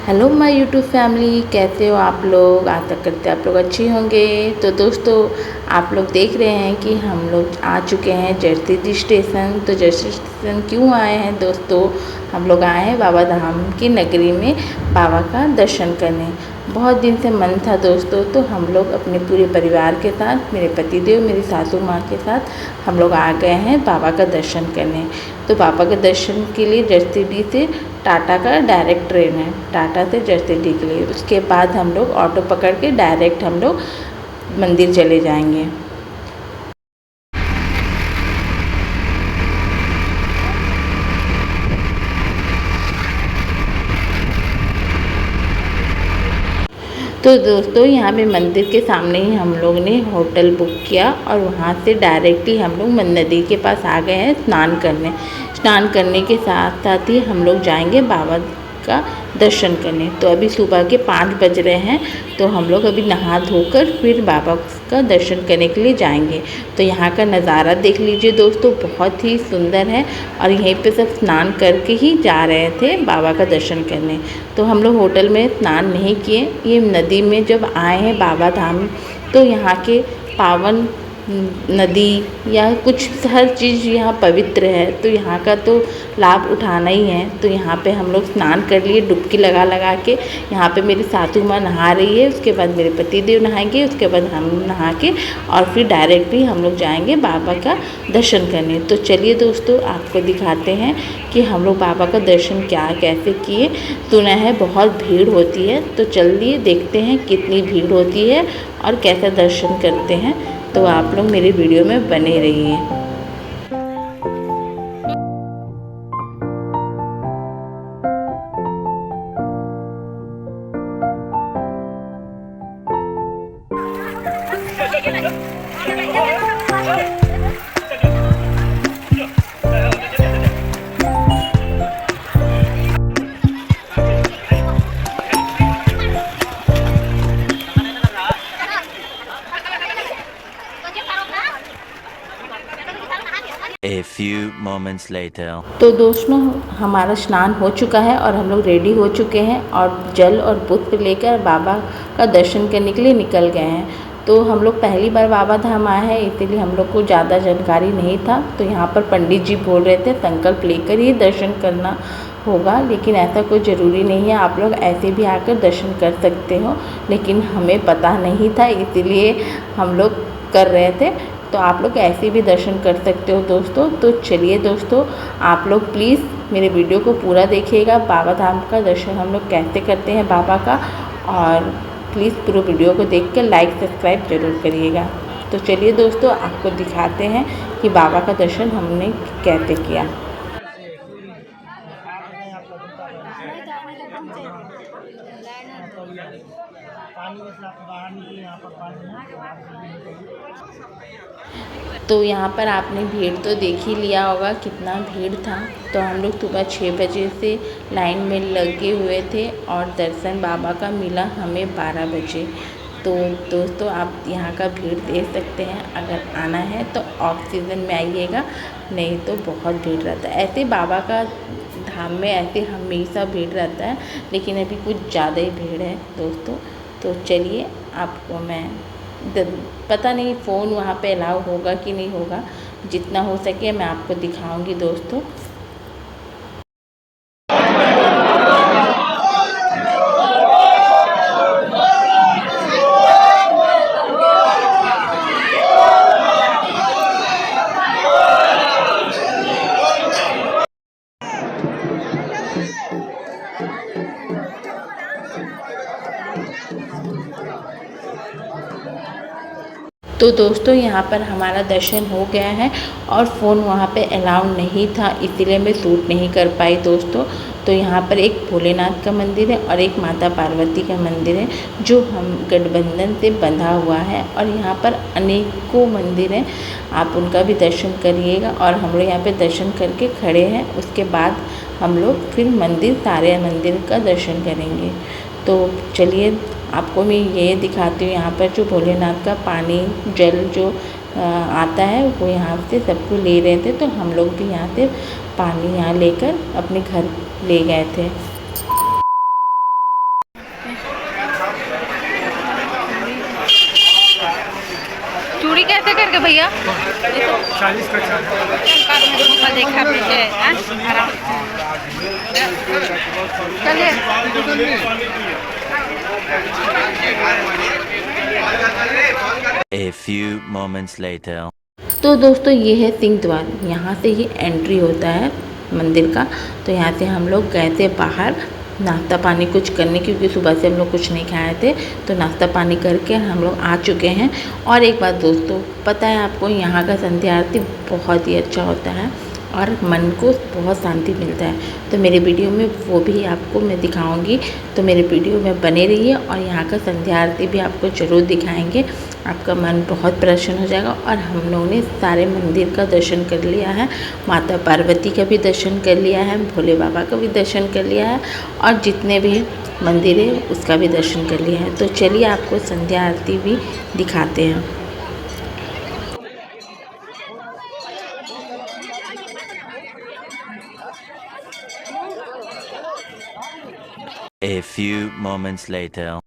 Hello my YouTube family, कैसे हो आप लोग। आशा करते आप लोग अच्छे होंगे। तो दोस्तों, आप लोग देख रहे हैं कि हम लोग आ चुके हैं जरसीडी स्टेशन। तो जरसीडी स्टेशन क्यों आए हैं दोस्तों, हम लोग आए हैं बाबा धाम की नगरी में बाबा का दर्शन करने। बहुत दिन से मन था दोस्तों, तो हम लोग अपने पूरे परिवार के साथ, मेरे पतिदेव, मेरी सासू माँ के साथ हम लोग आ गए हैं बाबा का दर्शन करने। तो बाबा के दर्शन के लिए जरसीडी से टाटा का डायरेक्ट ट्रेन है, टाटा से जरसीडी के लिए। उसके बाद हम लोग ऑटो पकड़ के डायरेक्ट हम लोग मंदिर चले जाएंगे। तो दोस्तों, यहाँ पे मंदिर के सामने ही हम लोग ने होटल बुक किया और वहाँ से डायरेक्ट ही हम लोग नदी के पास आ गए हैं स्नान करने। स्नान करने के साथ साथ ही हम लोग जाएंगे बाबा का दर्शन करने। तो अभी सुबह के 5 बज रहे हैं, तो हम लोग अभी नहा धोकर फिर बाबा का दर्शन करने के लिए जाएंगे। तो यहाँ का नज़ारा देख लीजिए दोस्तों, बहुत ही सुंदर है। और यहीं पे सब स्नान करके ही जा रहे थे बाबा का दर्शन करने। तो हम लोग होटल में स्नान नहीं किए, ये नदी में जब आए हैं बाबा धाम, तो यहाँ के पावन नदी या कुछ हर चीज़ यहाँ पवित्र है, तो यहाँ का तो लाभ उठाना ही है। तो यहाँ पे हम लोग स्नान कर लिए डुबकी लगा लगा के। यहाँ पे मेरी सासू माँ नहा रही है, उसके बाद मेरे पतिदेव नहाएंगे, उसके बाद हम नहा के और फिर डायरेक्टली हम लोग जाएंगे बाबा का दर्शन करने। तो चलिए दोस्तों, आपको दिखाते हैं कि हम लोग बाबा का दर्शन क्या कैसे किए। सुना है बहुत भीड़ होती है, तो चलिए देखते हैं कितनी भीड़ होती है और कैसा दर्शन करते हैं। तो आप लोग मेरे वीडियो में बने रहिए। A few moments later. तो दोस्तों, हमारा स्नान हो चुका है और हम लोग रेडी हो चुके हैं और जल और पुष्प लेकर बाबा का दर्शन करने के लिए निकल गए हैं। तो हम लोग पहली बार बाबा धाम आए हैं, इसीलिए हम लोग को ज़्यादा जानकारी नहीं था। तो यहाँ पर पंडित जी बोल रहे थे संकल्प लेकर ही दर्शन करना होगा, लेकिन ऐसा कोई ज़रूरी नहीं है, आप लोग ऐसे भी आकर दर्शन कर सकते हो। लेकिन हमें पता नहीं था, इसीलिए हम लोग कर रहे थे। तो आप लोग ऐसे भी दर्शन कर सकते हो दोस्तों। तो चलिए दोस्तों, आप लोग प्लीज़ मेरे वीडियो को पूरा देखिएगा, बाबा धाम का दर्शन हम लोग कैसे करते हैं बाबा का। और प्लीज़ पूरे वीडियो को देख कर लाइक सब्सक्राइब ज़रूर करिएगा। तो चलिए दोस्तों, आपको दिखाते हैं कि बाबा का दर्शन हमने कैसे किया। तो यहाँ पर आपने भीड़ तो देख ही लिया होगा कितना भीड़ था। तो हम लोग सुबह 6 बजे से लाइन में लगे हुए थे और दर्शन बाबा का मिला हमें 12 बजे। तो दोस्तों, आप यहाँ का भीड़ देख सकते हैं। अगर आना है तो ऑफ सीज़न में आइएगा, नहीं तो बहुत भीड़ रहता है। ऐसे बाबा का धाम में ऐसे हमेशा भीड़ रहता है, लेकिन अभी कुछ ज़्यादा ही भीड़ है दोस्तों। तो चलिए, आपको मैं पता नहीं फ़ोन वहाँ पे अलाउ होगा कि नहीं होगा, जितना हो सके मैं आपको दिखाऊंगी दोस्तों। तो दोस्तों, यहाँ पर हमारा दर्शन हो गया है और फ़ोन वहाँ पे अलाउ नहीं था, इसीलिए मैं शूट नहीं कर पाई दोस्तों। तो यहाँ पर एक भोलेनाथ का मंदिर है और एक माता पार्वती का मंदिर है, जो हम गठबंधन से बंधा हुआ है। और यहाँ पर अनेकों मंदिर हैं, आप उनका भी दर्शन करिएगा। और हम लोग यहाँ पे दर्शन करके खड़े हैं, उसके बाद हम लोग फिर मंदिर तारे मंदिर का दर्शन करेंगे। तो चलिए, आपको मैं ये दिखाती हूँ। यहाँ पर जो भोलेनाथ का पानी जल जो आता है, वो यहाँ से सबको ले रहे थे। तो हम लोग भी यहाँ से पानी यहाँ लेकर अपने घर ले गए थे। भैया? 40 का देखा चलिए। A few moments later. तो दोस्तों ये है सिंह द्वार, यहाँ से ही एंट्री होता है मंदिर का। तो यहाँ से हम लोग गए थे बाहर नाश्ता पानी कुछ करने, क्योंकि सुबह से हम लोग कुछ नहीं खाए थे। तो नाश्ता पानी करके हम लोग आ चुके हैं। और एक बात दोस्तों, पता है आपको, यहाँ का संध्या आरती बहुत ही अच्छा होता है और मन को बहुत शांति मिलता है। तो मेरे वीडियो में वो भी आपको मैं दिखाऊंगी, तो मेरे वीडियो में बने रहिए। और यहाँ का संध्या आरती भी आपको ज़रूर दिखाएंगे, आपका मन बहुत प्रसन्न हो जाएगा। और हम लोगों ने सारे मंदिर का दर्शन कर लिया है, माता पार्वती का भी दर्शन कर लिया है, भोले बाबा का भी दर्शन कर लिया है, और जितने भी मंदिर है उसका भी दर्शन कर लिया है। तो चलिए आपको संध्या आरती भी दिखाते हैं। A few moments later.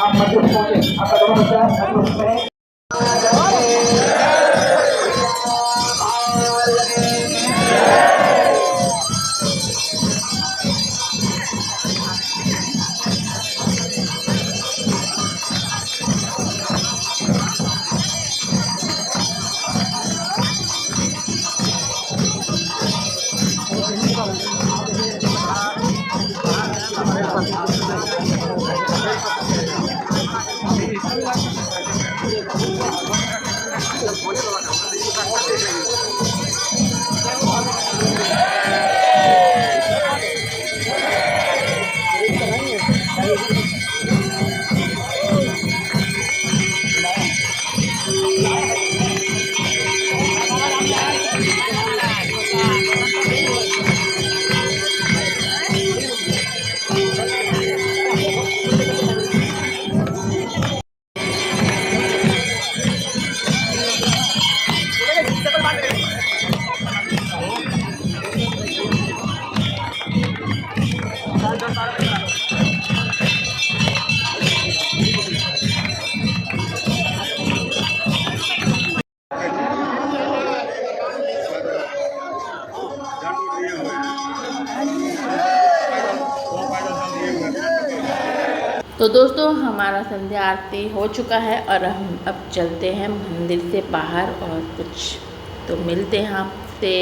आप मध्य पहुंचे, आपका दोनों बच्चा तो दोस्तों हमारा संध्या आरती हो चुका है और हम अब चलते हैं मंदिर से बाहर और कुछ तो मिलते हैं आपसे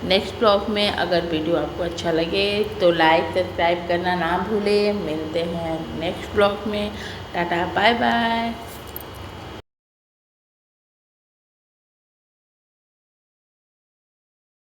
नेक्स्ट ब्लॉग में। अगर वीडियो आपको अच्छा लगे तो लाइक सब्सक्राइब करना ना भूलें। मिलते हैं नेक्स्ट ब्लॉग में। Tata bye bye.